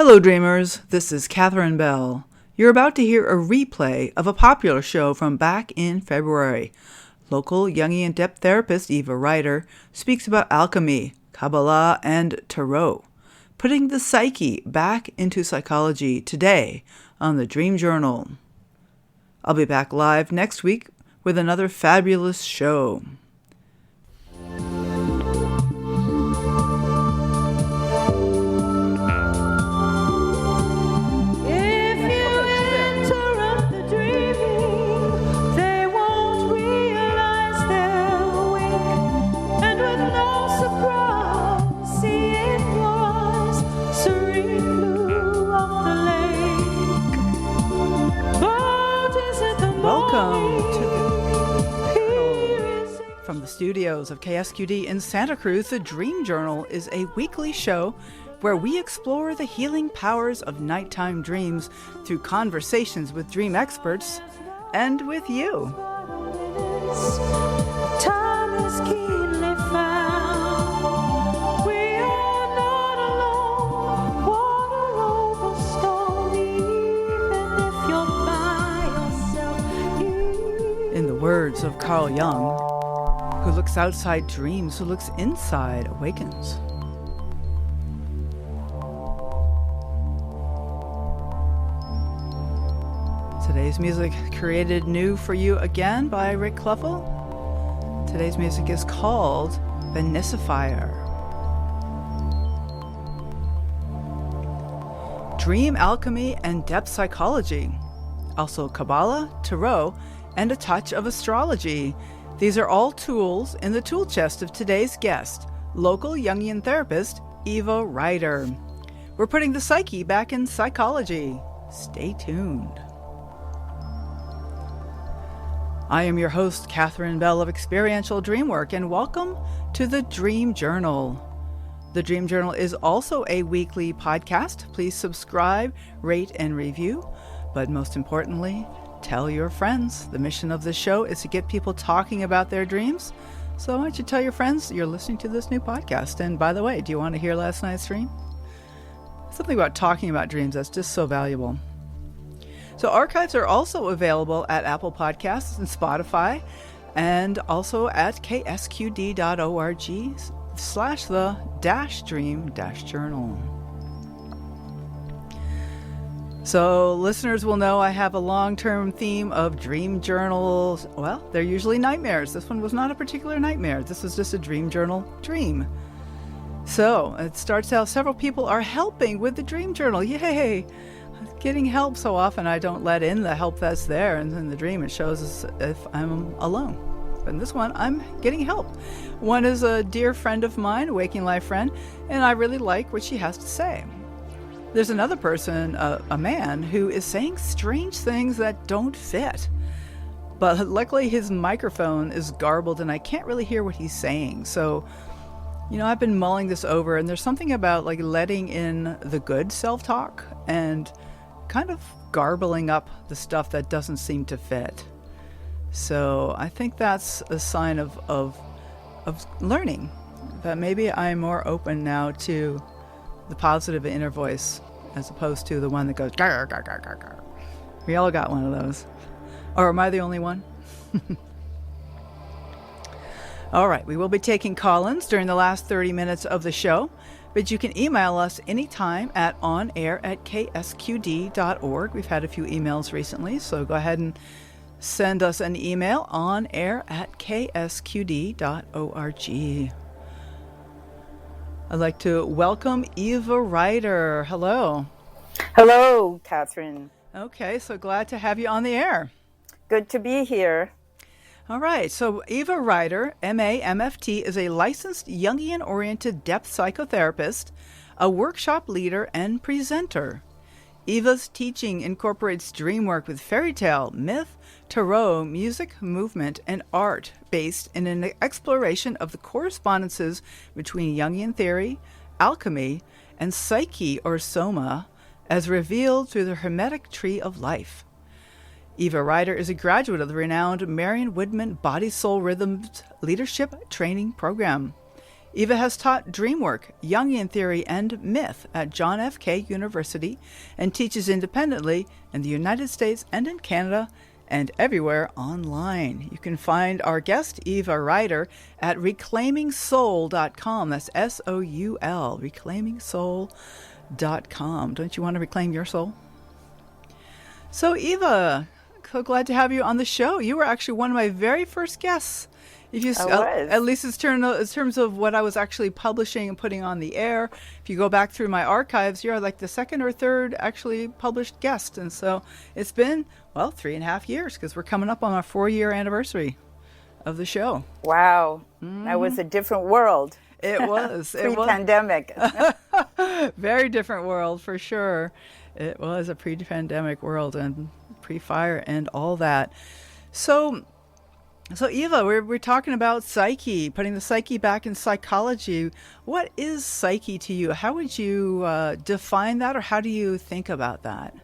Hello, dreamers. This is Catherine Bell. You're about to hear a replay of a popular show from back in February. Local Jungian depth therapist Eva Rider speaks about alchemy, Kabbalah, and tarot, putting the psyche back into psychology today on the Dream Journal. I'll be back live next week with another fabulous show. From the studios of KSQD in Santa Cruz, the Dream Journal is a weekly show where we explore the healing powers of nighttime dreams through conversations with dream experts and with you. Time is keenly found. We are not alone. Water over stone, even if you're by yourself. In the words of Carl Jung, who looks outside dreams, who looks inside awakens. Today's music created new for you again by Rick Cluffel. Today's music is called Venicifier. Dream alchemy and depth psychology. Also Kabbalah, tarot, and a touch of astrology. These are all tools in the tool chest of today's guest, local Jungian therapist Eva Rider. We're putting the psyche back in psychology. Stay tuned. I am your host, Catherine Bell of Experiential Dreamwork, and welcome to the Dream Journal. The Dream Journal is also a weekly podcast. Please subscribe, rate, and review. But most importantly, tell your friends. The mission of this show is to get people talking about their dreams. So why don't you tell your friends you're listening to this new podcast? And by the way, do you want to hear last night's dream? Something about talking about dreams that's just so valuable. So archives are also available at Apple Podcasts and Spotify, and also at ksqd.org/the-dream-journal. So listeners will know I have a long-term theme of dream journals. Well, they're usually nightmares. This one was not a particular nightmare. This was just a dream journal dream. So it starts out, several people are helping with the dream journal. Yay! Getting help. So often I don't let in the help that's there, and in the dream it shows as if I'm alone. But in this one, I'm getting help. One is a dear friend of mine, a Waking Life friend, and I really like what she has to say. There's another person, a man, who is saying strange things that don't fit. But luckily his microphone is garbled and I can't really hear what he's saying. So, I've been mulling this over, and there's something about like letting in the good self-talk and kind of garbling up the stuff that doesn't seem to fit. So I think that's a sign of learning, that maybe I'm more open now to the positive inner voice, as opposed to the one that goes, gar, gar, gar, gar, gar. We all got one of those. Or am I the only one? All right, we will be taking call-ins during the last 30 minutes of the show, but you can email us anytime at onair@ksqd.org. We've had a few emails recently, so go ahead and send us an email, onair@ksqd.org. I'd like to welcome Eva Rider. Hello. Hello, Catherine. Okay, so glad to have you on the air. Good to be here. All right, so Eva Rider, MA, MFT, is a licensed Jungian-oriented depth psychotherapist, a workshop leader, and presenter. Eva's teaching incorporates dream work with fairy tale, myth, tarot, music, movement, and art, based in an exploration of the correspondences between Jungian theory, alchemy, and psyche or soma, as revealed through the Hermetic Tree of Life. Eva Rider is a graduate of the renowned Marion Woodman Body Soul Rhythms Leadership Training Program. Eva has taught dream work, Jungian theory, and myth at John F. K. University and teaches independently in the United States and in Canada and everywhere online. You can find our guest, Eva Rider, at reclaimingsoul.com. That's S-O-U-L, reclaimingsoul.com. Don't you want to reclaim your soul? So, Eva, so glad to have you on the show. You were actually one of my very first guests. If you, at least in terms of what I was actually publishing and putting on the air. If you go back through my archives, you're like the second or third actually published guest. And so it's been, 3.5 years, because we're coming up on our 4-year anniversary of the show. Wow. That was a different world. It was. Pre-pandemic. Very different world, for sure. It was a pre-pandemic world and pre-fire and all that. So Eva, we're talking about psyche, putting the psyche back in psychology. What is psyche to you? How would you define that, or how do you think about that?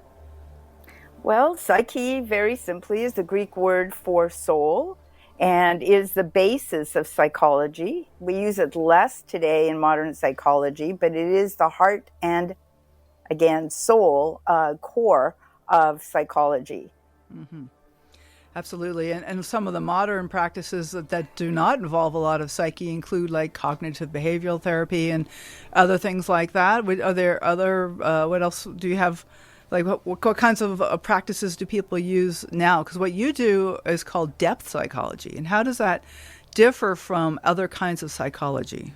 Well, psyche, very simply, is the Greek word for soul and is the basis of psychology. We use it less today in modern psychology, but it is the heart and, again, soul core of psychology. Mm-hmm. Absolutely. And some of the modern practices that do not involve a lot of psyche include like cognitive behavioral therapy and other things like that. Are there other, what else do you have? Like what kinds of practices do people use now? Because what you do is called depth psychology. And how does that differ from other kinds of psychology?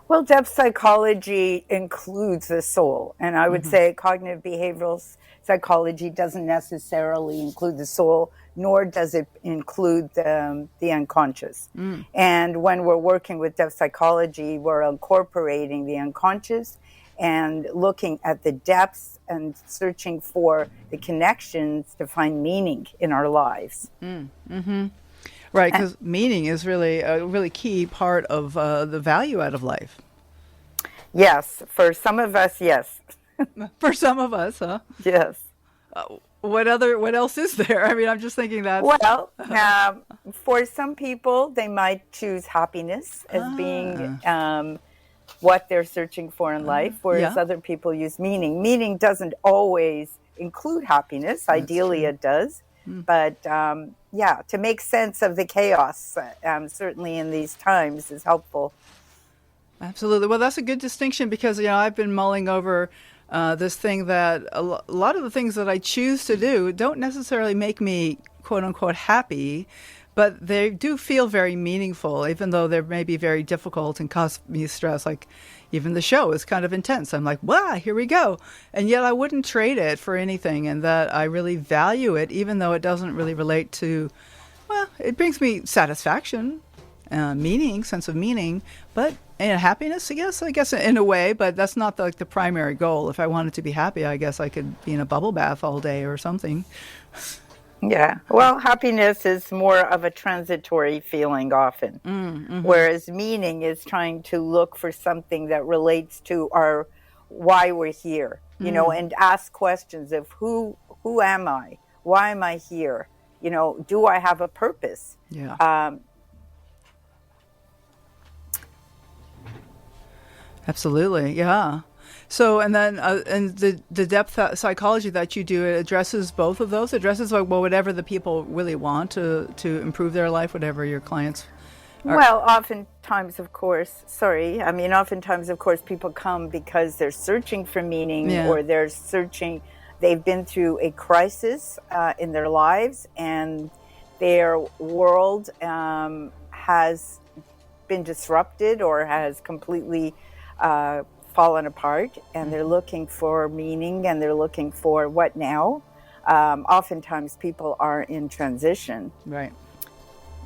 Well, depth psychology includes the soul. And I would say cognitive behavioral psychology doesn't necessarily include the soul, nor does it include the unconscious. And when we're working with depth psychology, we're incorporating the unconscious and looking at the depths and searching for the connections to find meaning in our lives. Right, because meaning is really a really key part of the value out of life. Yes, for some of us, yes. For some of us, huh? Yes. What else is there? I mean, I'm just thinking that. Well, for some people, they might choose happiness as being what they're searching for in life, whereas other people use meaning. Meaning doesn't always include happiness. Ideally, it does. But to make sense of the chaos, certainly in these times, is helpful. Absolutely. Well, that's a good distinction because, I've been mulling over this thing that a lot of the things that I choose to do don't necessarily make me, quote unquote, happy, but they do feel very meaningful, even though they may be very difficult and cause me stress. Like even the show is kind of intense. I'm like, wow, here we go. And yet I wouldn't trade it for anything, and that I really value it, even though it doesn't really relate to, it brings me satisfaction, meaning, sense of meaning, but happiness, I guess in a way, but that's not the primary goal. If I wanted to be happy, I guess I could be in a bubble bath all day or something. Yeah. Well, happiness is more of a transitory feeling often, whereas meaning is trying to look for something that relates to our why we're here, and ask questions of who am I? Why am I here? Do I have a purpose? Yeah. Absolutely, yeah. So, and then and the depth psychology that you do, it addresses both of those. It addresses whatever the people really want to improve their life, whatever your clients are. Well, oftentimes, of course, people come because they're searching for meaning, or they've been through a crisis in their lives, and their world has been disrupted or has completely fallen apart, and they're looking for meaning, and they're looking for what now. Oftentimes people are in transition. Right.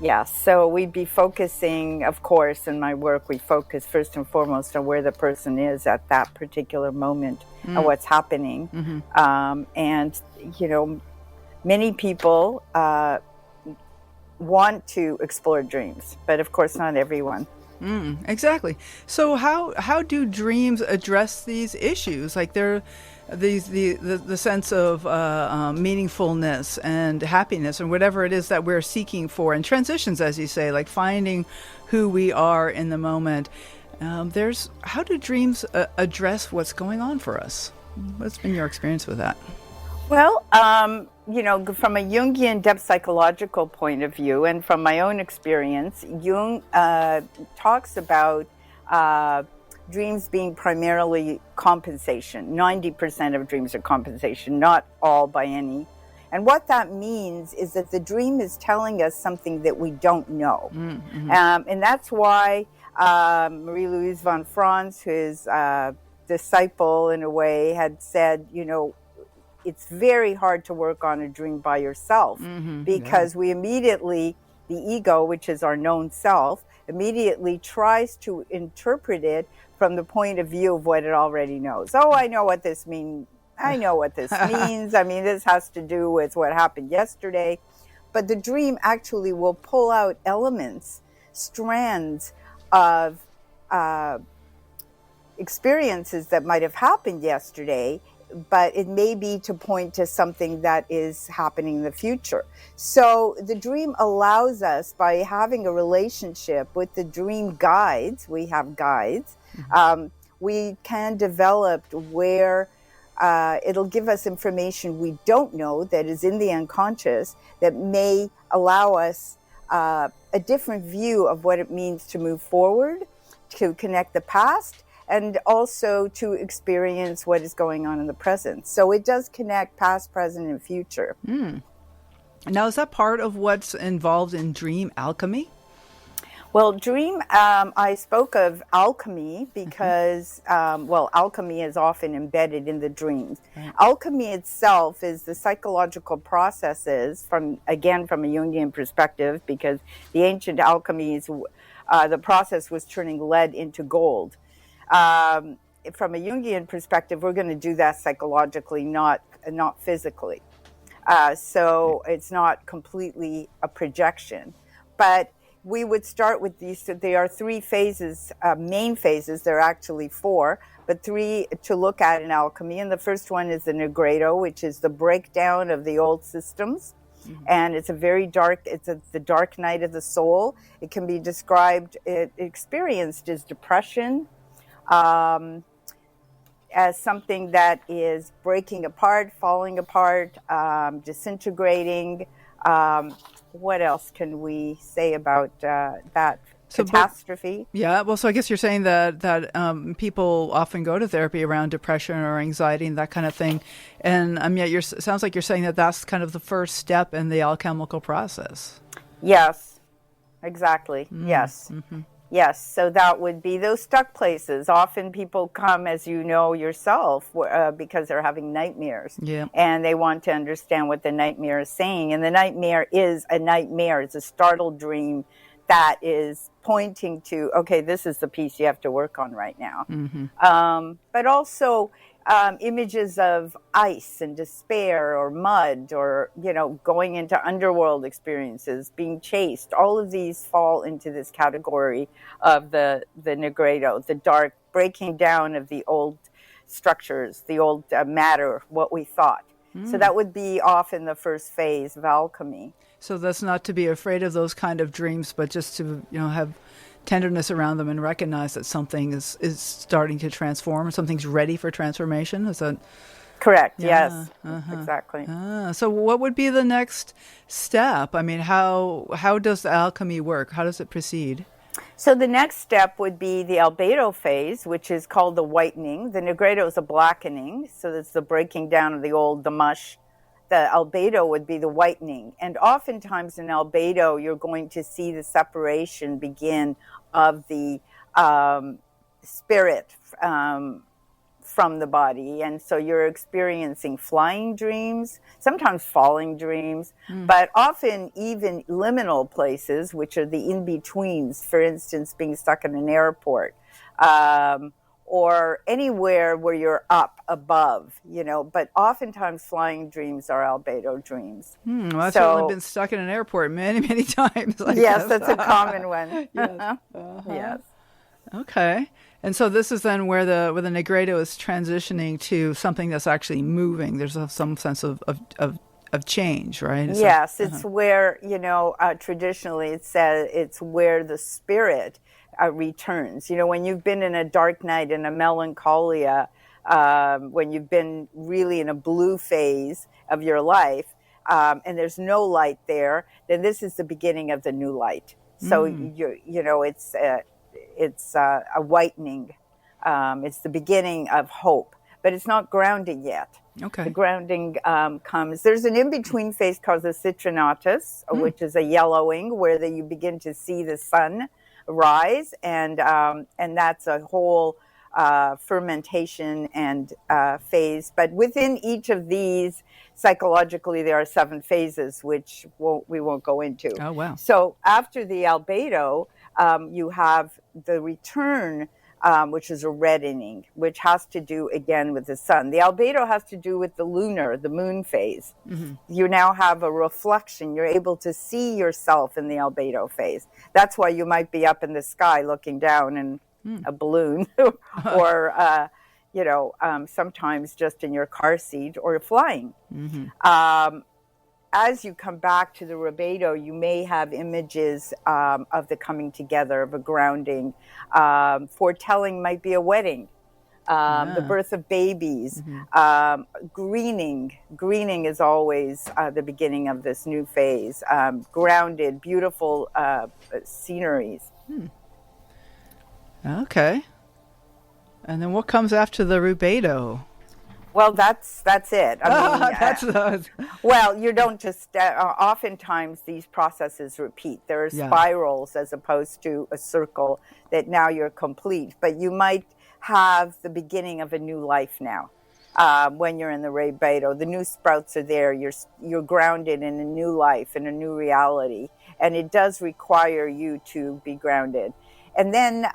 Yeah, so we'd be focusing, of course, in my work, we focus first and foremost on where the person is at that particular moment and what's happening. And, many people want to explore dreams, but of course not everyone. Exactly. So how do dreams address these issues? Like the sense of meaningfulness and happiness and whatever it is that we're seeking for, and transitions, as you say, like finding who we are in the moment. How do dreams address what's going on for us? What's been your experience with that? Well, from a Jungian depth psychological point of view, and from my own experience, Jung talks about dreams being primarily compensation. 90% of dreams are compensation, not all by any. And what that means is that the dream is telling us something that we don't know. Mm-hmm. And that's why Marie-Louise von Franz, his disciple in a way, had said, it's very hard to work on a dream by yourself, because we immediately, the ego, which is our known self, immediately tries to interpret it from the point of view of what it already knows. Oh, I know what this means. I know what this means. I mean, this has to do with what happened yesterday. But the dream actually will pull out elements, strands of experiences that might have happened yesterday, but it may be to point to something that is happening in the future. So the dream allows us, by having a relationship with the dream guides, we have guides, we can develop where it'll give us information we don't know that is in the unconscious that may allow us a different view of what it means to move forward, to connect the past, and also to experience what is going on in the present. So it does connect past, present, and future. Now, is that part of what's involved in dream alchemy? Well, dream, I spoke of alchemy because, alchemy is often embedded in the dreams. Right. Alchemy itself is the psychological processes from a Jungian perspective, because the ancient alchemies, the process was turning lead into gold. From a Jungian perspective, we're going to do that psychologically, not physically. So it's not completely a projection. But we would start with these. There are three phases, main phases. There are actually four, but three to look at in alchemy. And the first one is the Negredo, which is the breakdown of the old systems. And it's a very dark, the dark night of the soul. It can be described, experienced as depression, as something that is breaking apart, falling apart, disintegrating. What else can we say about that? Catastrophe? So I guess you're saying that people often go to therapy around depression or anxiety and that kind of thing, and yet sounds like you're saying that that's kind of the first step in the alchemical process. Yes, exactly. Yes. Yes, so that would be those stuck places. Often people come, as you know yourself, because they're having nightmares. Yeah. And they want to understand what the nightmare is saying. And the nightmare is a nightmare. It's a startled dream that is pointing to, okay, this is the piece you have to work on right now. But also images of ice and despair or mud or, going into underworld experiences, being chased. All of these fall into this category of the Negredo, the dark breaking down of the old structures, the old matter, what we thought. So that would be often the first phase of alchemy. So that's not to be afraid of those kind of dreams, but just to, have tenderness around them and recognize that something is starting to transform, something's ready for transformation. Is that correct? Yes, exactly. So what would be the next step? I mean, how does the alchemy work? How does it proceed? So the next step would be the albedo phase, which is called the whitening. The Negredo is a blackening, so that's the breaking down of the mush. The albedo would be the whitening. And oftentimes in albedo, you're going to see the separation begin of the spirit from the body. And so you're experiencing flying dreams, sometimes falling dreams, but often even liminal places, which are the in-betweens, for instance, being stuck in an airport. Or anywhere where you're up above, but oftentimes flying dreams are albedo dreams. Well, I've certainly been stuck in an airport many, many times. Yes, that's a common one. Yes. Yes. Okay. And so this is then where the Negredo is transitioning to something that's actually moving. There's some sense of change, right? Yes, it's where, traditionally it says it's where the spirit returns. When you've been in a dark night, in a melancholia, when you've been really in a blue phase of your life, and there's no light there, then this is the beginning of the new light. So it's a whitening. It's the beginning of hope, but it's not grounding yet. Okay. The grounding comes. There's an in-between phase called the citrinatus, which is a yellowing, where you begin to see the sun rise, and that's a whole fermentation and phase. But within each of these, psychologically, there are 7 phases, which we won't go into. Oh, wow. So after the albedo, you have the return, which is a reddening, which has to do, again, with the sun. The albedo has to do with the moon phase. Mm-hmm. You now have a reflection. You're able to see yourself in the albedo phase. That's why you might be up in the sky looking down in a balloon or, sometimes just in your car seat or flying. Mm-hmm. As you come back to the rubedo, you may have images of the coming together, of a grounding. Foretelling might be a wedding, the birth of babies, greening. Greening is always the beginning of this new phase. Grounded, beautiful sceneries. Okay. And then what comes after the rubedo? Well, that's it. I mean, well, you don't just. Oftentimes, these processes repeat. There are spirals as opposed to a circle that now you're complete. But you might have the beginning of a new life now. When you're in the rubedo, the new sprouts are there. You're grounded in a new life, in a new reality, and it does require you to be grounded. And then,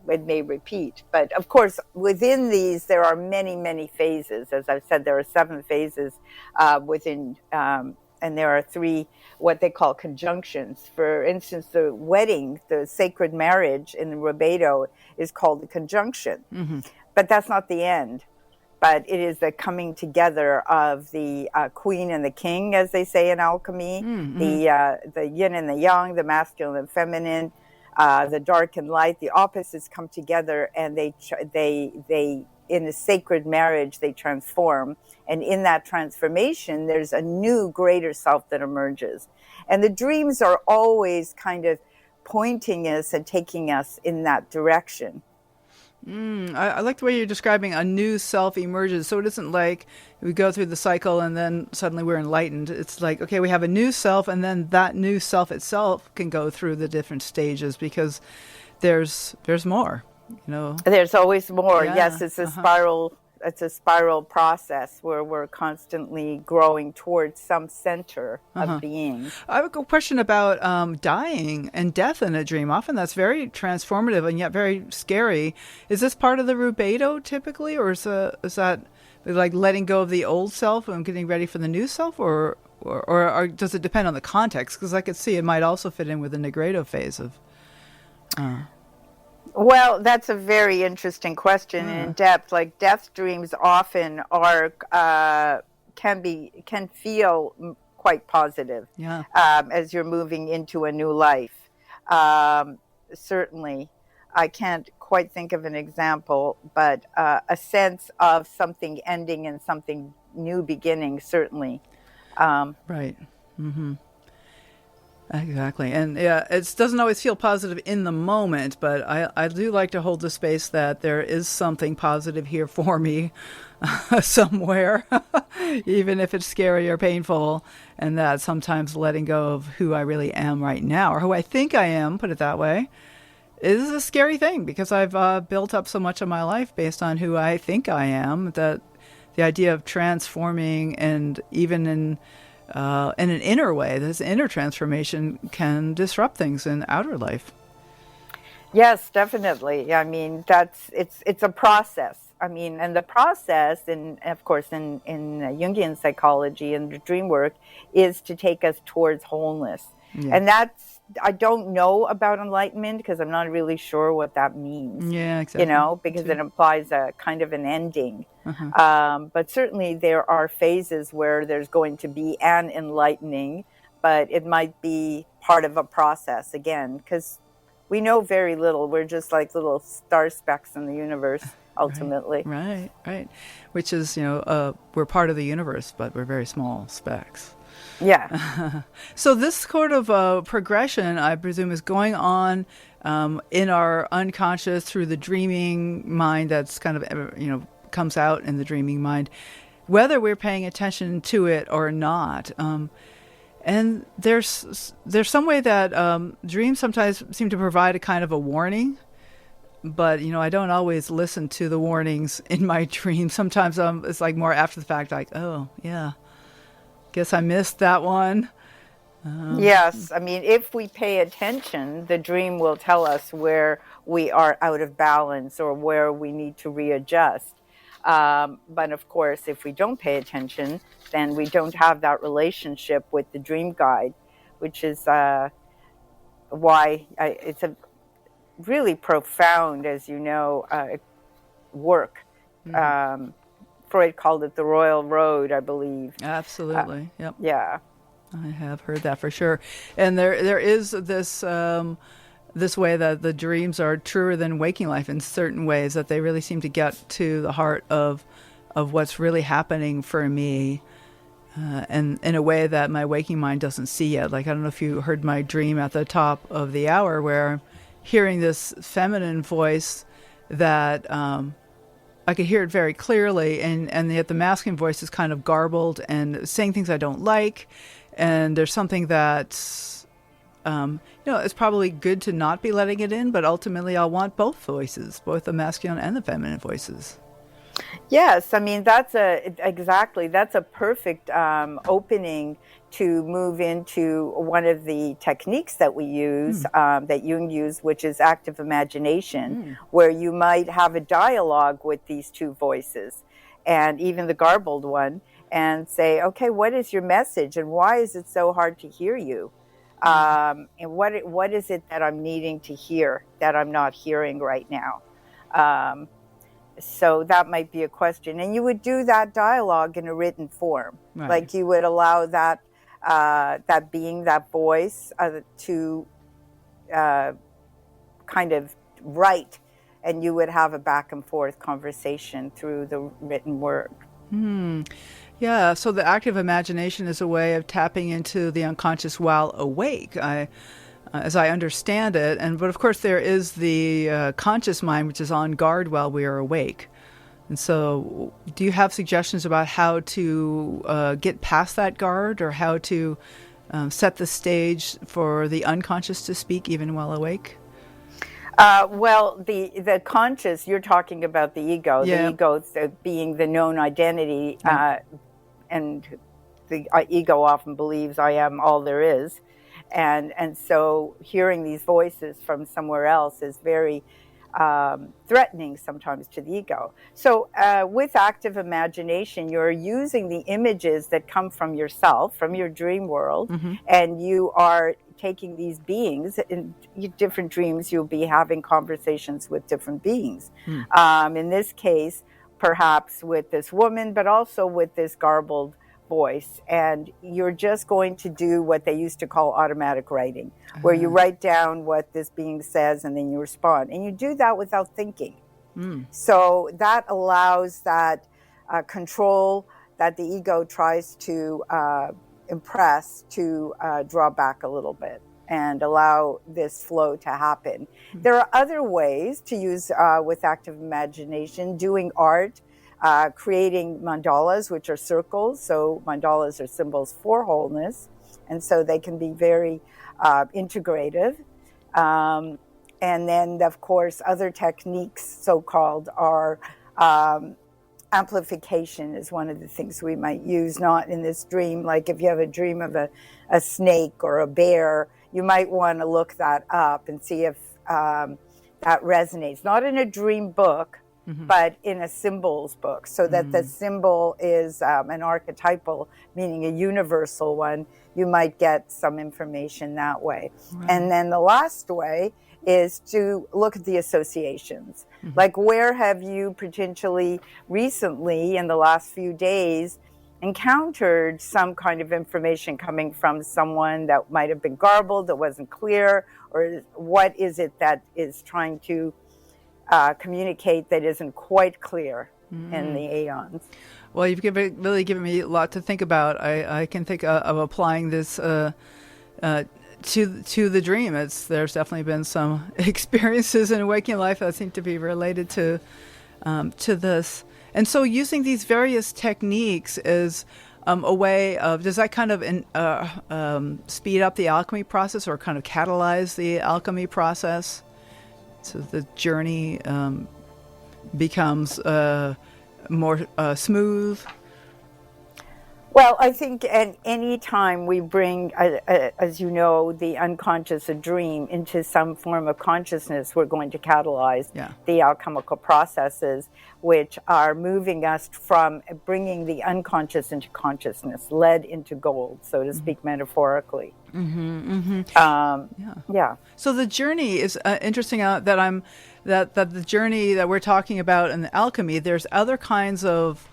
it may repeat. But of course, within these, there are many, many phases. As I've said, there are 7 phases within, and there are 3 what they call conjunctions. For instance, the wedding, the sacred marriage in the rubedo is called the conjunction. Mm-hmm. But that's not the end. But it is the coming together of the queen and the king, as they say in alchemy, mm-hmm. the yin and the yang, the masculine and feminine, the dark and light. The opposites come together, and they in a sacred marriage they transform. And in that transformation, there's a new, greater self that emerges. And the dreams are always kind of pointing us and taking us in that direction. I like the way you're describing a new self emerges. So it isn't like we go through the cycle and then suddenly we're enlightened. It's like, okay, we have a new self, and then that new self itself can go through the different stages because there's more, There's always more. Yeah. Yes, it's a spiral. It's a spiral process where we're constantly growing towards some center of being. I have a question about dying and death in a dream. Often that's very transformative and yet very scary. Is this part of the rubedo typically, or is that like letting go of the old self and getting ready for the new self, or does it depend on the context? Because I could see it might also fit in with the negredo phase of... Well, that's a very interesting question in depth. Like death dreams often can feel quite positive as you're moving into a new life. Certainly, I can't quite think of an example, but a sense of something ending and something new beginning, certainly. Right. Mm-hmm. Exactly. And it doesn't always feel positive in the moment, but I do like to hold the space that there is something positive here for me somewhere, even if it's scary or painful, and that sometimes letting go of who I really am right now, or who I think I am, put it that way, is a scary thing because I've built up so much of my life based on who I think I am, that the idea of transforming, and even in an inner way, this inner transformation can disrupt things in outer life. Yes, definitely. I mean, it's a process. I mean, and the process, and of course, in Jungian psychology and the dream work, is to take us towards wholeness. Yeah. And I don't know about enlightenment because I'm not really sure what that means. Yeah, exactly. Because it implies a kind of an ending. But certainly there are phases where there's going to be an enlightening, but it might be part of a process again, because we know very little. We're just like little star specks in the universe, ultimately. Right. Which is, we're part of the universe, but we're very small specks. Yeah. So this sort of progression, I presume, is going on in our unconscious through the dreaming mind that's kind of, comes out in the dreaming mind, whether we're paying attention to it or not. And there's some way that dreams sometimes seem to provide a kind of a warning, but I don't always listen to the warnings in my dreams. Sometimes it's like more after the fact, like, oh yeah, guess I missed that one. Yes, I mean, if we pay attention, the dream will tell us where we are out of balance or where we need to readjust. But of course, if we don't pay attention, then we don't have that relationship with the dream guide, which is why it's a really profound, as you know, work. Mm-hmm. Freud called it the Royal Road, I believe. Absolutely. Yep. Yeah. I have heard that for sure. And there is this this way that the dreams are truer than waking life in certain ways, that they really seem to get to the heart of what's really happening for me, and in a way that my waking mind doesn't see yet. Like, I don't know if you heard my dream at the top of the hour, where I'm hearing this feminine voice that I could hear it very clearly, and yet the masculine voice is kind of garbled and saying things I don't like. And there's something that's, it's probably good to not be letting it in, but ultimately I'll want both voices, both the masculine and the feminine voices. Yes, I mean, that's a perfect opening to move into one of the techniques that we use, that Jung used, which is active imagination, where you might have a dialogue with these two voices, and even the garbled one, and say, okay, what is your message, and why is it so hard to hear you? And what is it that I'm needing to hear that I'm not hearing right now? So that might be a question. And you would do that dialogue in a written form. Right. Like you would allow that being, that voice, to kind of write, and you would have a back and forth conversation through the written word. Yeah, so the active imagination is a way of tapping into the unconscious while awake, as I understand it. But of course there is the conscious mind, which is on guard while we are awake. And so do you have suggestions about how to get past that guard, or how to set the stage for the unconscious to speak even while awake? Well, the conscious, you're talking about the ego, the ego being the known identity, and the ego often believes I am all there is. And so hearing these voices from somewhere else is very threatening sometimes to the ego. So with active imagination, you're using the images that come from yourself, from your dream world, and you are taking these beings in different dreams. You'll be having conversations with different beings. In this case, perhaps with this woman, but also with this garbled voice. And you're just going to do what they used to call automatic writing, where you write down what this being says and then you respond. And you do that without thinking. So that allows that control that the ego tries to impress to draw back a little bit and allow this flow to happen. There are other ways to use with active imagination, doing art, creating mandalas, which are circles. So mandalas are symbols for wholeness, and so they can be very integrative. And then, of course, other techniques, so-called, are amplification is one of the things we might use, not in this dream. Like if you have a dream of a snake or a bear, you might want to look that up and see if that resonates. Not in a dream book, but in a symbols book, so that the symbol is an archetypal, meaning a universal one. You might get some information that way. Right. And then the last way is to look at the associations. Like, where have you potentially recently in the last few days encountered some kind of information coming from someone that might have been garbled, that wasn't clear, or what is it that is trying to communicate that isn't quite clear in the aeons. Well, you've really given me a lot to think about. I can think of applying this to the dream. There's definitely been some experiences in waking life that seem to be related to this. And so using these various techniques is a way of, does that kind of speed up the alchemy process or kind of catalyze the alchemy process? So the journey becomes more smooth? Well, I think any time we bring, as you know, the unconscious, a dream, into some form of consciousness, we're going to catalyze the alchemical processes, which are moving us from bringing the unconscious into consciousness, lead into gold, so to speak, metaphorically. So the journey is interesting. That the journey that we're talking about in the alchemy, there's other kinds of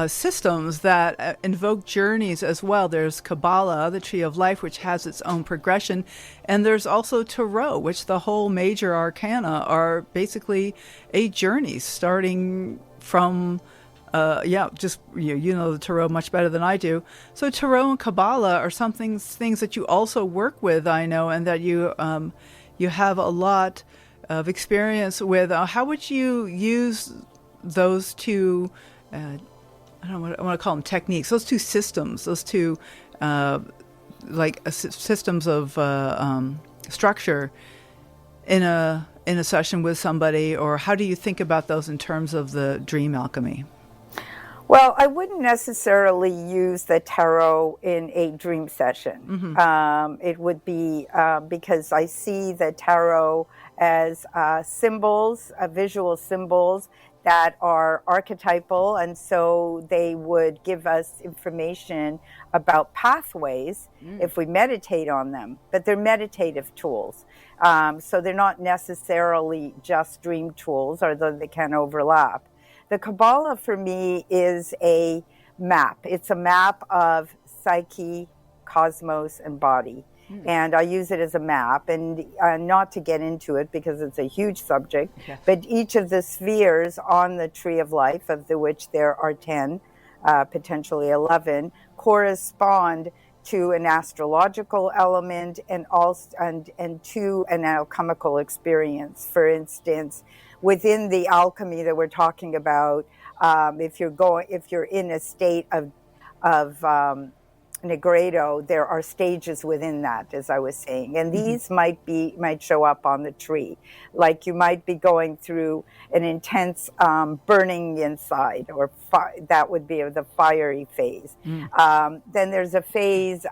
systems that invoke journeys as well. There's Kabbalah, the Tree of Life, which has its own progression, and there's also Tarot, which the whole major arcana are basically a journey starting from just you know the Tarot much better than I do. So Tarot and Kabbalah are things that you also work with, I know, and that you have a lot of experience with. How would you use those two? I want to call them techniques. Those two systems, those two systems of structure in a session with somebody, or how do you think about those in terms of the dream alchemy? Well, I wouldn't necessarily use the tarot in a dream session. It would be because I see the tarot as symbols, visual symbols that are archetypal, and so they would give us information about pathways if we meditate on them, but they're meditative tools. So they're not necessarily just dream tools, although they can overlap. The Kabbalah for me is a map. It's a map of psyche, cosmos, and body. And I use it as a map, and not to get into it because it's a huge subject, but each of the spheres on the Tree of Life, of which there are 10, potentially 11, correspond to an astrological element and to an alchemical experience. For instance, within the alchemy that we're talking about, if you're in a state of Negredo, there are stages within that, as I was saying, and these might show up on the tree. Like you might be going through an intense burning inside, or that would be the fiery phase. Then there's a phase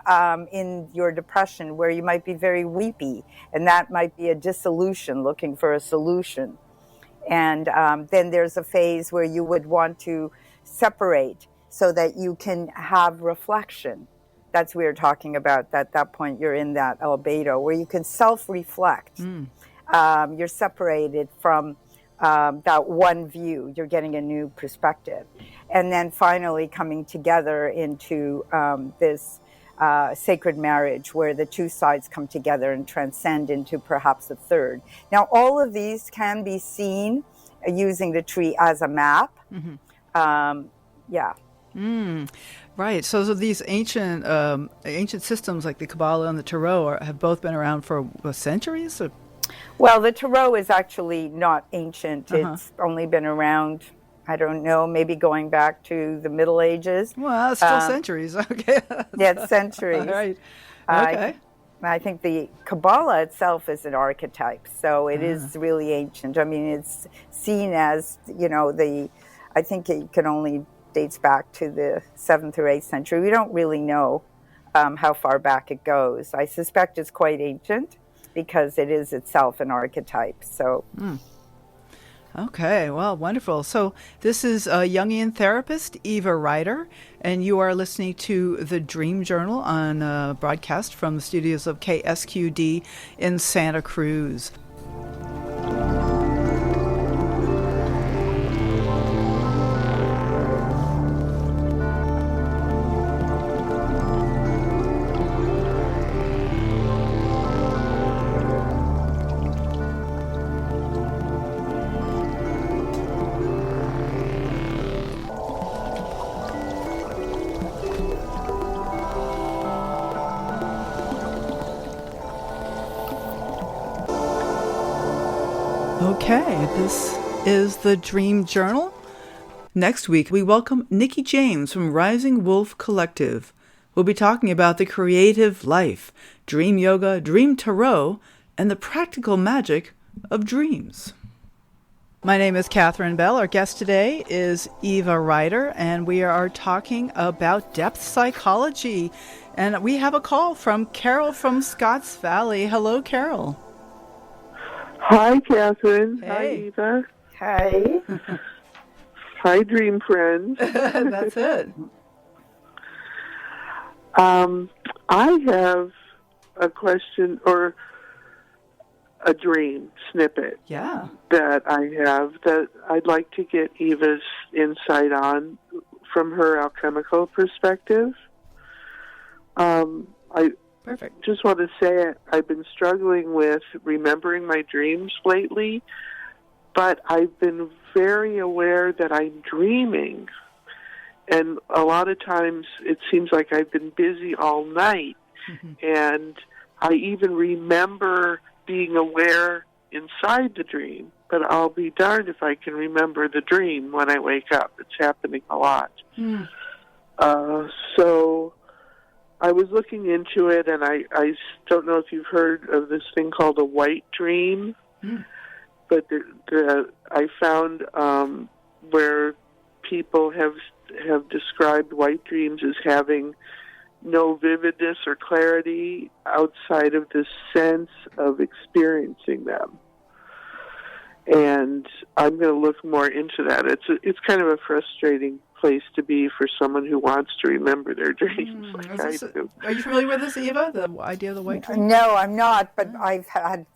in your depression where you might be very weepy, and that might be a dissolution, looking for a solution. And then there's a phase where you would want to separate so that you can have reflection. That's what we're talking about. At that point, you're in that albedo where you can self-reflect. You're separated from that one view. You're getting a new perspective. And then finally coming together into this sacred marriage where the two sides come together and transcend into perhaps a third. Now, all of these can be seen using the tree as a map. Right. So these ancient systems like the Kabbalah and the Tarot have both been around for centuries? Or? Well, the Tarot is actually not ancient. It's only been around, I don't know, maybe going back to the Middle Ages. Well, it's still centuries. Okay. Yeah, it's centuries. Right. Okay. I think the Kabbalah itself is an archetype, so it is really ancient. I mean, it's seen as, I think it can only dates back to the 7th or 8th century. We don't really know how far back it goes. I suspect it's quite ancient because it is itself an archetype. So, Okay, well, wonderful. So this is Jungian therapist Eva Rider, and you are listening to the Dream Journal on broadcast from the studios of KSQD in Santa Cruz. Okay, this is the Dream Journal. Next week, we welcome Nikki James from Rising Wolf Collective. We'll be talking about the creative life, dream yoga, dream tarot, and the practical magic of dreams. My name is Catherine Bell. Our guest today is Eva Rider, and we are talking about depth psychology. And we have a call from Carol from Scotts Valley. Hello, Carol. Hi, Catherine. Hey. Hi, Eva. Hi. Hi, dream friends. That's it. I have a question or a dream snippet that I have that I'd like to get Eva's insight on from her alchemical perspective. I Perfect. just want to say I've been struggling with remembering my dreams lately, but I've been very aware that I'm dreaming. And a lot of times it seems like I've been busy all night. Mm-hmm. And I even remember being aware inside the dream, but I'll be darned if I can remember the dream when I wake up. It's happening a lot. Mm. So I was looking into it, and I don't know if you've heard of this thing called a white dream, but I found where people have described white dreams as having no vividness or clarity outside of the sense of experiencing them. And I'm going to look more into that. It's kind of a frustrating place to be for someone who wants to remember their dreams. Are you familiar with this, Eva? The idea of the white dream? No, I'm not. But I've had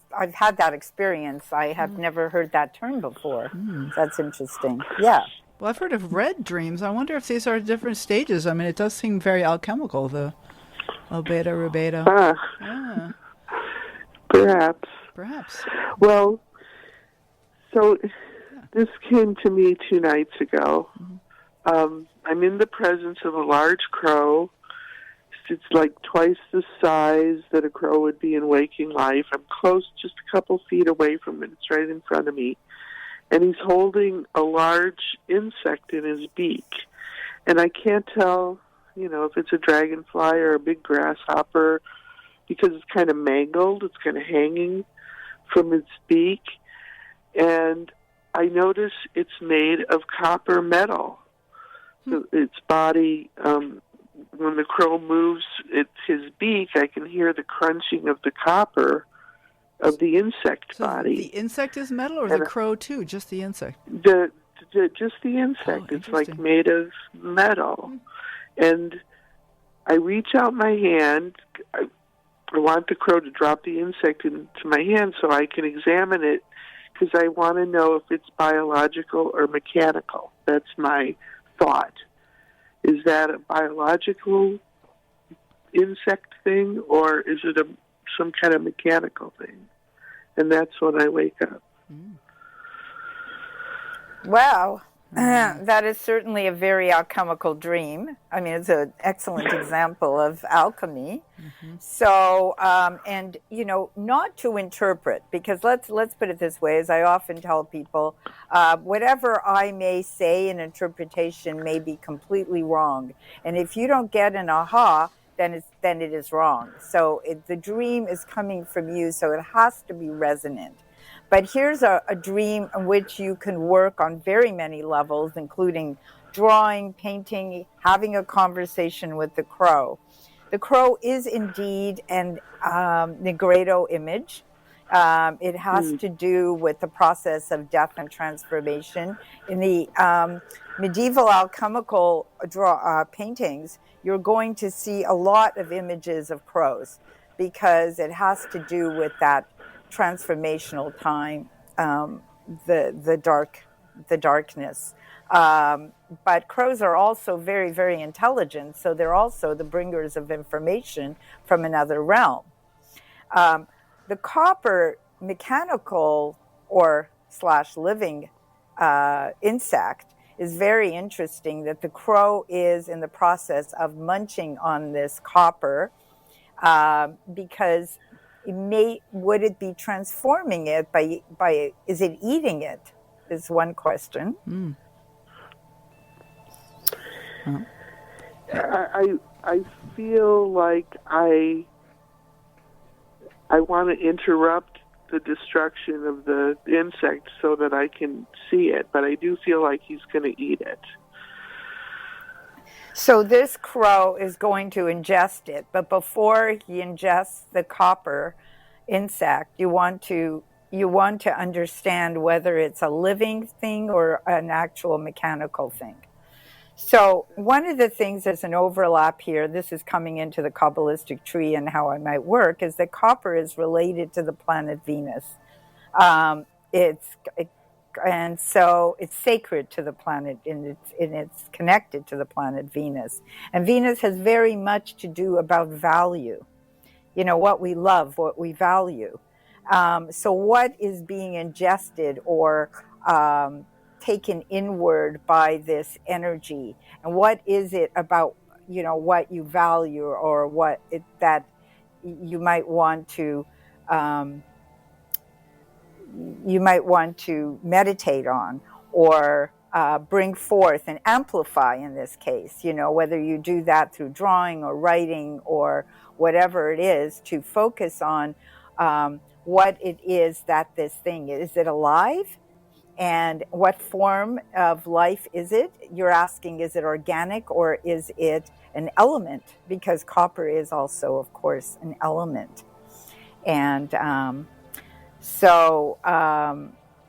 that experience. I have never heard that term before. That's interesting. Yeah. Well, I've heard of red dreams. I wonder if these are different stages. I mean, it does seem very alchemical, the beta, rubeta. Perhaps. Well, so this came to me 2 nights ago. I'm in the presence of a large crow. It's like twice the size that a crow would be in waking life. I'm close, just a couple feet away from it. It's right in front of me. And he's holding a large insect in his beak. And I can't tell, if it's a dragonfly or a big grasshopper because it's kind of mangled. It's kind of hanging from its beak. And I notice it's made of copper metal. So its body, when the crow moves his beak, I can hear the crunching of the copper of the insect body. The insect is metal, or the crow too? Just the insect? Just the insect. It's like made of metal. And I reach out my hand. I want the crow to drop the insect into my hand so I can examine it, because I want to know if it's biological or mechanical. That's my thought. Is that a biological insect thing, or is it some kind of mechanical thing? And that's when I wake up. Wow. That is certainly a very alchemical dream. I mean, it's an excellent example of alchemy. So, and, not to interpret, because let's put it this way, as I often tell people, whatever I may say in interpretation may be completely wrong. And if you don't get an aha, then it is wrong. So the dream is coming from you, so it has to be resonant. But here's a dream in which you can work on very many levels, including drawing, painting, having a conversation with the crow. The crow is indeed an Negredo image. It has to do with the process of death and transformation. In the medieval alchemical paintings, you're going to see a lot of images of crows, because it has to do with that transformational time, the darkness. But crows are also very, very intelligent, so they're also the bringers of information from another realm. The copper mechanical or / living insect is very interesting, that the crow is in the process of munching on this copper, because would it be transforming it by is it eating it? Is one question. Mm. I feel like I want to interrupt the destruction of the insect so that I can see it, but I do feel like he's going to eat it. So this crow is going to ingest it, but before he ingests the copper insect, you want to understand whether it's a living thing or an actual mechanical thing. So one of the things, there's an overlap here, this is coming into the Kabbalistic tree and how I might work, is that copper is related to the planet Venus. And so it's sacred to the planet, and it's connected to the planet Venus. And Venus has very much to do about value, what we love, what we value. So what is being ingested or taken inward by this energy, and what is it about what you value, or that you might want to meditate on, or bring forth and amplify in this case, whether you do that through drawing or writing or whatever it is, to focus on what it is that this thing is it alive? And what form of life is it? You're asking, is it organic or is it an element? Because copper is also, of course, an element. And so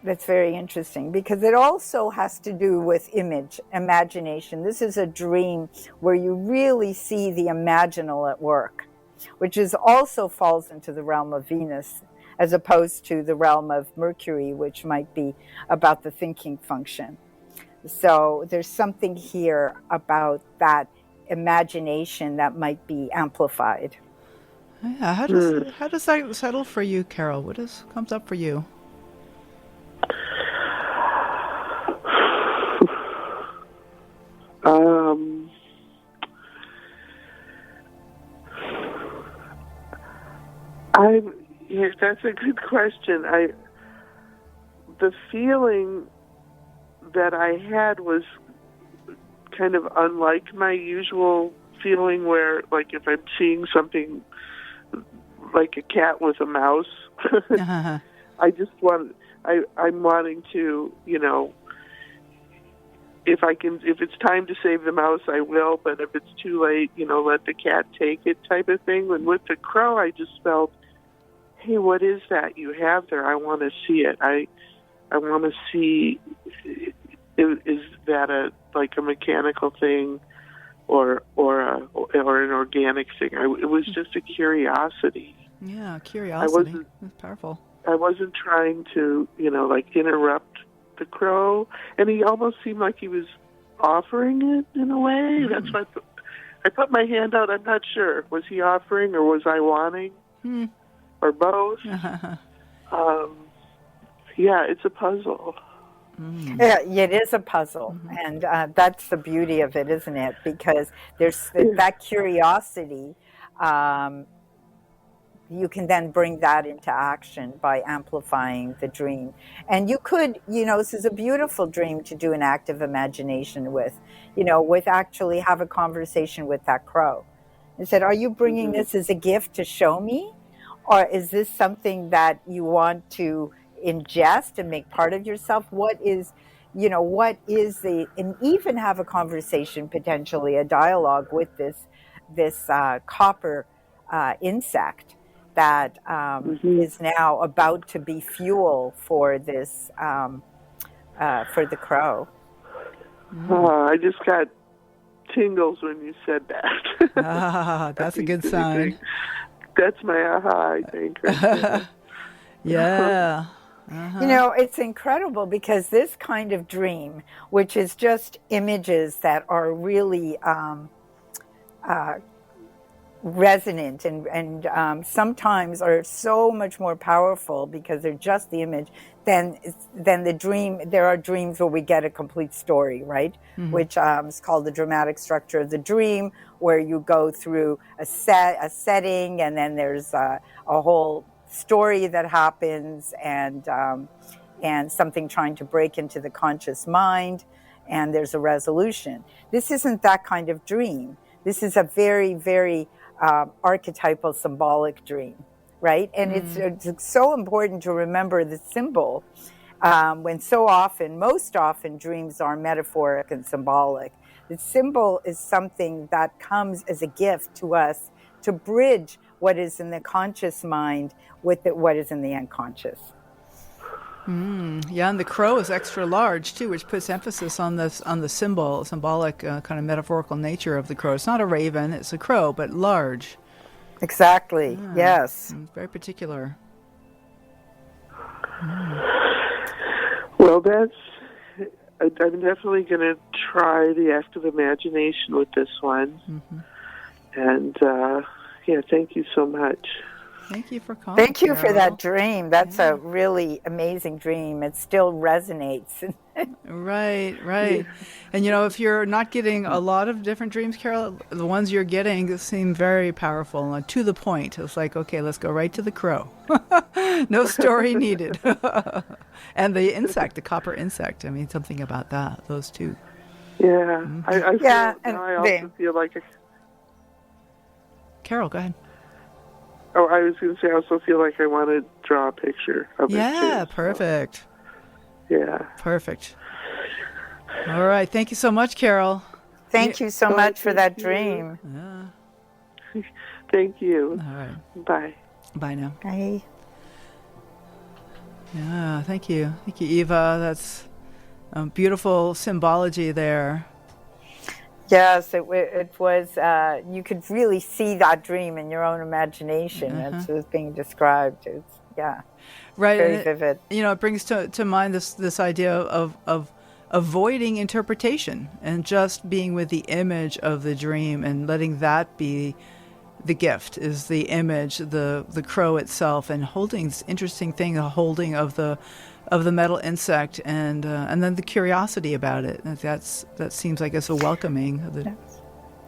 that's very interesting, because it also has to do with imagination. This is a dream where you really see the imaginal at work, which also falls into the realm of Venus, as opposed to the realm of Mercury, which might be about the thinking function. So there's something here about that imagination that might be amplified. Yeah, how does that settle for you, Carol? What comes up for you? That's a good question. The feeling that I had was kind of unlike my usual feeling, where, like, if I'm seeing something like a cat with a mouse, I'm wanting to, if it's time to save the mouse, I will, but if it's too late, let the cat take it, type of thing. And with the crow, I just felt, hey, what is that you have there? I want to see it. I want to see, is that a mechanical thing or an organic thing? It was just a curiosity. Yeah, curiosity. That's powerful. I wasn't trying to, interrupt the crow, and he almost seemed like he was offering it in a way. Mm. That's why I put my hand out. I'm not sure. Was he offering or was I wanting? Mm. Or both. Yeah, it's a puzzle. Mm. Yeah, it is a puzzle, and that's the beauty of it, isn't it? Because there's that curiosity. You can then bring that into action by amplifying the dream. And you could, this is a beautiful dream to do an active imagination with, with actually have a conversation with that crow. And said, are you bringing this as a gift to show me? Or is this something that you want to ingest and make part of yourself? What is and even have a conversation, potentially a dialogue with this copper insect that is now about to be fuel for this, for the crow. I just got tingles when you said that. That's a good sign. That's my aha, I think. Yeah. It's incredible, because this kind of dream, which is just images that are really, resonant and sometimes are so much more powerful because they're just the image than the dream. There are dreams where we get a complete story, right? Mm-hmm. Which is called the dramatic structure of the dream, where you go through a setting, and then there's a whole story that happens, and something trying to break into the conscious mind, and there's a resolution. This isn't that kind of dream. This is a very, very archetypal, symbolic dream, right? And it's so important to remember the symbol when most often dreams are metaphoric and symbolic. The symbol is something that comes as a gift to us to bridge what is in the conscious mind with what is in the unconscious. Yeah, and the crow is extra large too, which puts emphasis on the symbolic kind of metaphorical nature of the crow. It's not a raven; it's a crow, but large. Exactly. Yes. Very particular. Well, I'm definitely going to try the act of imagination with this one. Mm-hmm. And thank you so much. Thank you for calling. Thank you Carol. for that dream. That's a really amazing dream. It still resonates. Right. Yeah. And, if you're not getting a lot of different dreams, Carol, the ones you're getting seem very powerful and to the point. It's like, okay, let's go right to the crow. No story needed. And the insect, the copper insect. I mean, something about that, those two. Yeah. Mm-hmm. I also feel like... Carol, go ahead. Oh, I was going to say, I also feel like I want to draw a picture of it. Yeah, too, perfect. So. Yeah. Perfect. All right. Thank you so much, Carol. Thank you so much for that dream. Yeah. Thank you. All right. Bye. Bye now. Bye. Yeah, thank you. Thank you, Eva. That's beautiful symbology there. Yes, it was. You could really see that dream in your own imagination as it was being described. It's right, very vivid. It brings to mind this idea of avoiding interpretation and just being with the image of the dream and letting that be the gift. Is the image, the crow itself, and holding this interesting thing, the holding of the metal insect, and then the curiosity about it. That seems like it's a welcoming of the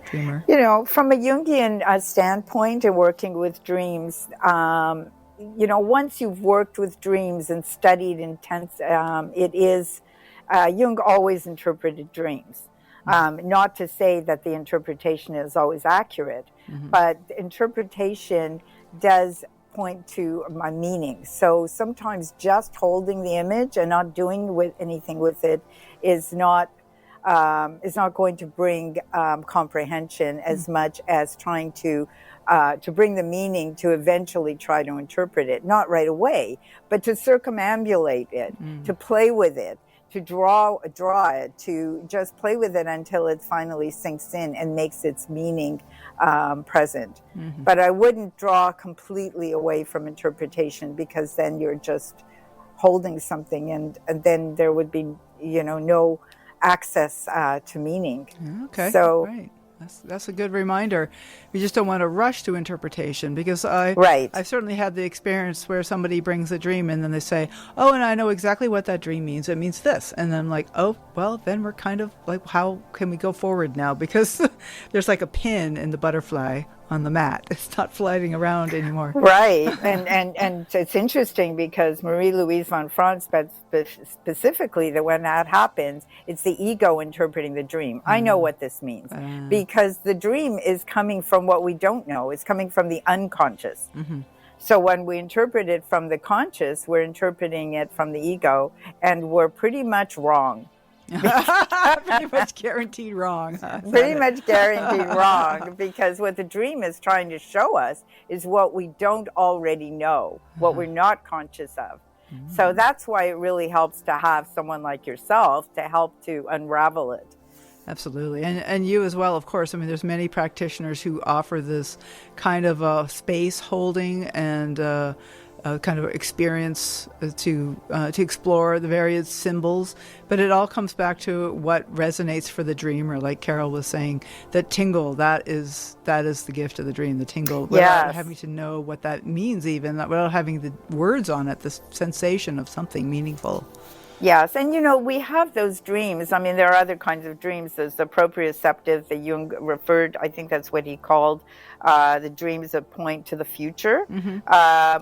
dreamer. From a Jungian standpoint and working with dreams, once you've worked with dreams and studied it is Jung always interpreted dreams. Not to say that the interpretation is always accurate, but interpretation does point to my meaning. So sometimes just holding the image and not doing anything with it is not going to bring comprehension as much as trying to bring the meaning to eventually try to interpret it, not right away, but to circumambulate it, to play with it, to draw it, to just play with it until it finally sinks in and makes its meaning present. But I wouldn't draw completely away from interpretation, because then you're just holding something, and then there would be no access to meaning. Okay, so right. That's a good reminder. We just don't want to rush to interpretation, because I've certainly had the experience where somebody brings a dream and then they say, oh, and I know exactly what that dream means. It means this. And then I'm like, oh, well, then we're kind of like, how can we go forward now? Because there's like a pin in the butterfly on the mat. It's not flying around anymore. Right. And it's interesting, because Marie-Louise von Franz specifically, that when that happens, it's the ego interpreting the dream. I know what this means, because the dream is coming from what we don't know. It's coming from the unconscious. So when we interpret it from the conscious, we're interpreting it from the ego, and we're pretty much wrong. Pretty much guaranteed wrong. Pretty much guaranteed wrong, because what the dream is trying to show us is what we don't already know, what we're not conscious of. So that's why it really helps to have someone like yourself to help to unravel it. Absolutely. And you as well, of course. I mean, there's many practitioners who offer this kind of space holding and kind of experience to explore the various symbols, but it all comes back to what resonates for the dreamer. Like Carol was saying, that tingle, that is the gift of the dream, the tingle, without having to know what that means, even without having the words on it, the sensation of something meaningful. Yes, and we have those dreams. I mean, there are other kinds of dreams. There's the proprioceptive that Jung referred, I think that's what he called, the dreams that point to the future,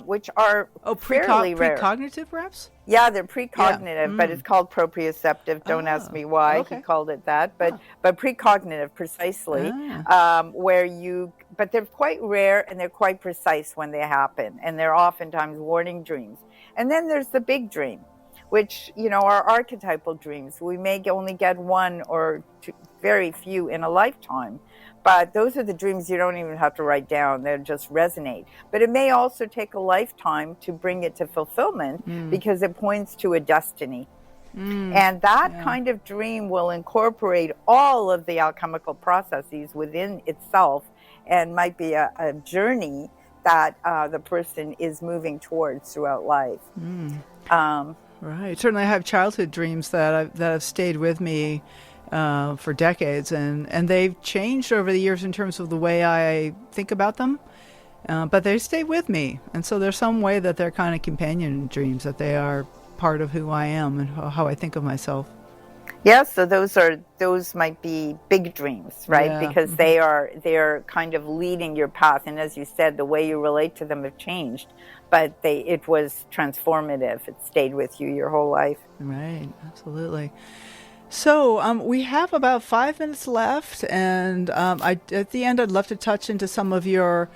which are fairly rare. Precognitive, perhaps? Yeah, they're precognitive, but it's called proprioceptive. Don't ask me why he called it that, but precognitive, precisely, but they're quite rare and they're quite precise when they happen, and they're oftentimes warning dreams. And then there's the big dream, which, are archetypal dreams. We may only get one or two, very few in a lifetime, but those are the dreams you don't even have to write down. They just resonate. But it may also take a lifetime to bring it to fulfillment because it points to a destiny. And that kind of dream will incorporate all of the alchemical processes within itself and might be a journey that the person is moving towards throughout life. Right. Certainly I have childhood dreams that have stayed with me for decades, and they've changed over the years in terms of the way I think about them, but they stay with me. And so there's some way that they're kind of companion dreams, that they are part of who I am and how I think of myself. Yes, so those might be big dreams, right? Yeah. Because they're kind of leading your path, and as you said, the way you relate to them have changed, but it was transformative. It stayed with you your whole life. Right, absolutely. So we have about 5 minutes left, and at the end, I'd love to touch into some of your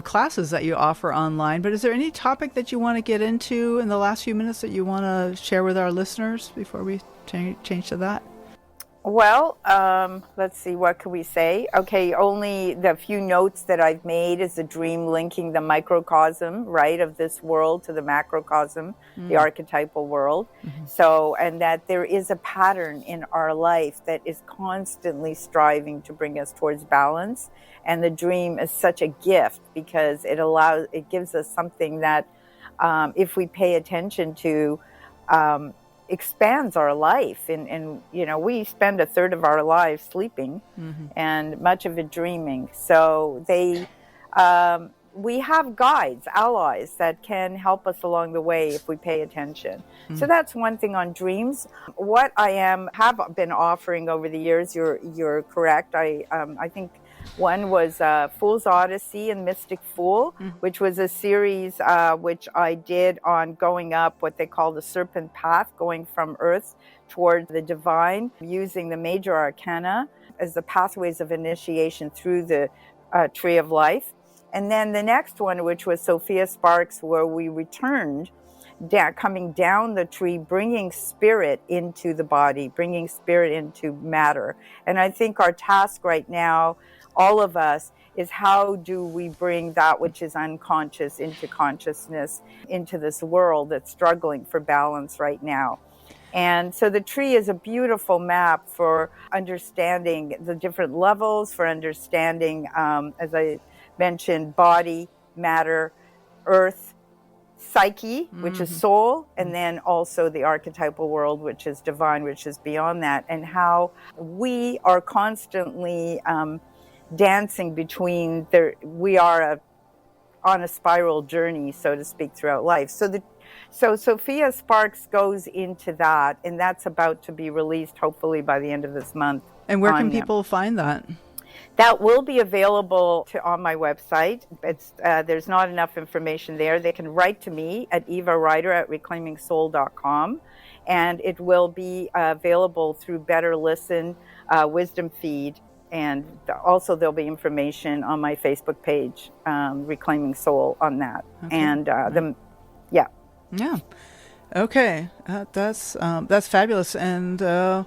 classes that you offer online. But is there any topic that you want to get into in the last few minutes that you want to share with our listeners before we change to that? Well, let's see, what can we say? Okay, only the few notes that I've made is a dream linking the microcosm, right, of this world to the macrocosm, the archetypal world. So, and that there is a pattern in our life that is constantly striving to bring us towards balance. And the dream is such a gift because it gives us something that, if we pay attention to, expands our life. And we spend a third of our lives sleeping and much of it dreaming. So we have guides, allies that can help us along the way if we pay attention. So that's one thing on dreams. What I have been offering over the years, you're correct. I think one was Fool's Odyssey and Mystic Fool, which was a series which I did on going up what they call the serpent path, going from Earth toward the divine, using the major arcana as the pathways of initiation through the tree of life. And then the next one, which was Sophia Sparks, where we returned coming down the tree, bringing spirit into the body, bringing spirit into matter. And I think our task right now, all of us, is how do we bring that which is unconscious into consciousness, into this world that's struggling for balance right now. And so the tree is a beautiful map for understanding the different levels, for understanding, as I mentioned, body, matter, earth, psyche, which is soul, and then also the archetypal world, which is divine, which is beyond that, and how we are constantly dancing between we are on a spiral journey, so to speak, throughout life. So Sophia Sparks goes into that, and that's about to be released hopefully by the end of this month. And where can people find that? That will be available on my website. There's not enough information there. They can write to me at Eva Rider at reclaimingsoul.com, and it will be available through Better Listen, Wisdom Feed, and also there'll be information on my Facebook page, Reclaiming Soul, on that. Okay. And Yeah. Okay. That's fabulous. And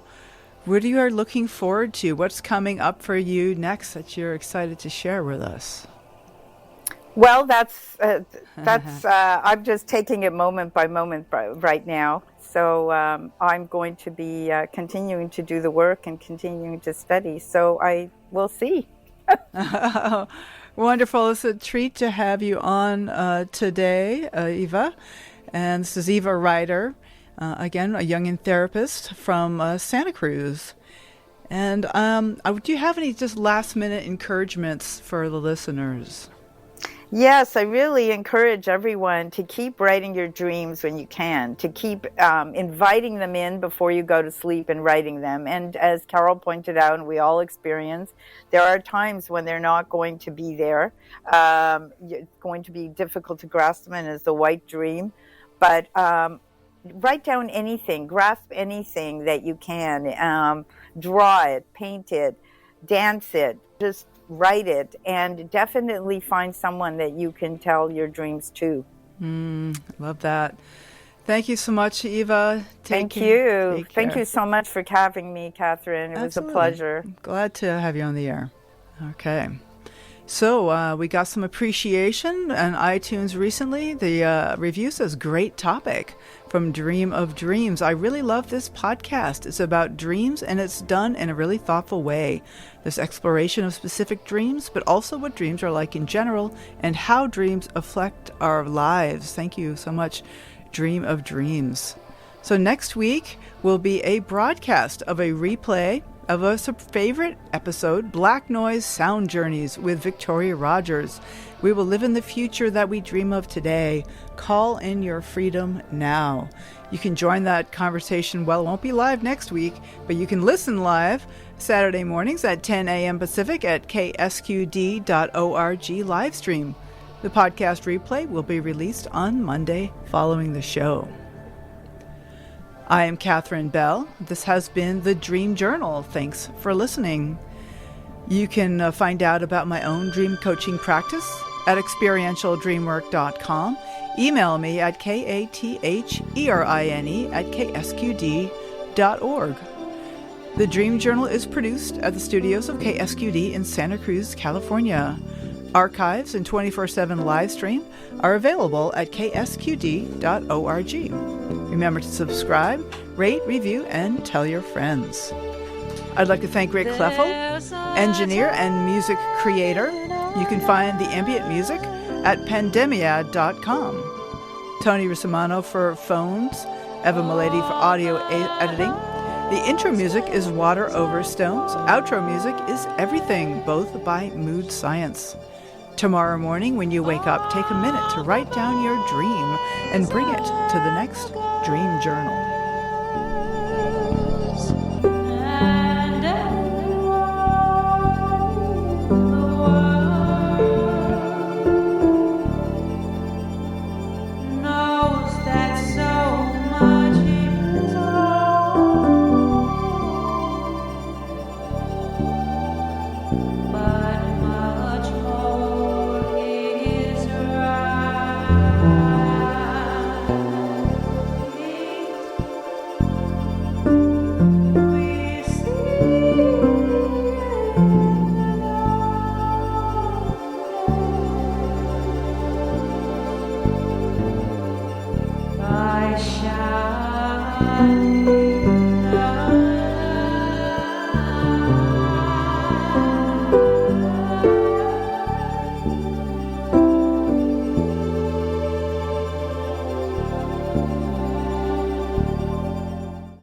what you are looking forward to? What's coming up for you next that you're excited to share with us? Well, that's I'm just taking it moment by moment right now. So I'm going to be continuing to do the work and continuing to study. So I will see. Wonderful. It's a treat to have you on today, Eva. And this is Eva Rider, again, a Jungian therapist from Santa Cruz. And do you have any just last-minute encouragements for the listeners? Yes, I really encourage everyone to keep writing your dreams when you can, to keep inviting them in before you go to sleep and writing them. And as Carol pointed out, and we all experience, there are times when they're not going to be there. It's going to be difficult to grasp them as the white dream. But write down anything, grasp anything that you can. Draw it, paint it, dance it, just write it, and definitely find someone that you can tell your dreams to. Love that. Thank you so much, Eva. Thank you. Thank you so much for having me, Catherine. It was a pleasure. Glad to have you on the air. Okay. So we got some appreciation on iTunes recently. The review says, great topic from Dream of Dreams. I really love this podcast. It's about dreams and it's done in a really thoughtful way. There's exploration of specific dreams, but also what dreams are like in general and how dreams affect our lives. Thank you so much, Dream of Dreams. So next week will be a broadcast of a replay of a favorite episode, Black Noise Sound Journeys with Victoria Rogers. We will live in the future that we dream of today. Call in your freedom now. You can join that conversation. Well, it won't be live next week, but you can listen live Saturday mornings at 10 a.m. Pacific at ksqd.org live stream. The podcast replay will be released on Monday following the show. I am Catherine Bell. This has been the Dream Journal. Thanks for listening. You can find out about my own dream coaching practice at experientialdreamwork.com. Email me at katherini@ksqd.org. The Dream Journal is produced at the studios of KSQD in Santa Cruz, California. Archives and 24/7 live stream are available at ksqd.org. Remember to subscribe, rate, review, and tell your friends. I'd like to thank Rick Kleffel, engineer and music creator. You can find the ambient music at pandemiad.com. Tony Russimano for phones, Eva Milady for audio editing. The intro music is Water Over Stones. Outro music is Everything, both by Mood Science. Tomorrow morning when you wake up, take a minute to write down your dream and bring it to the next Dream Journal. I shine.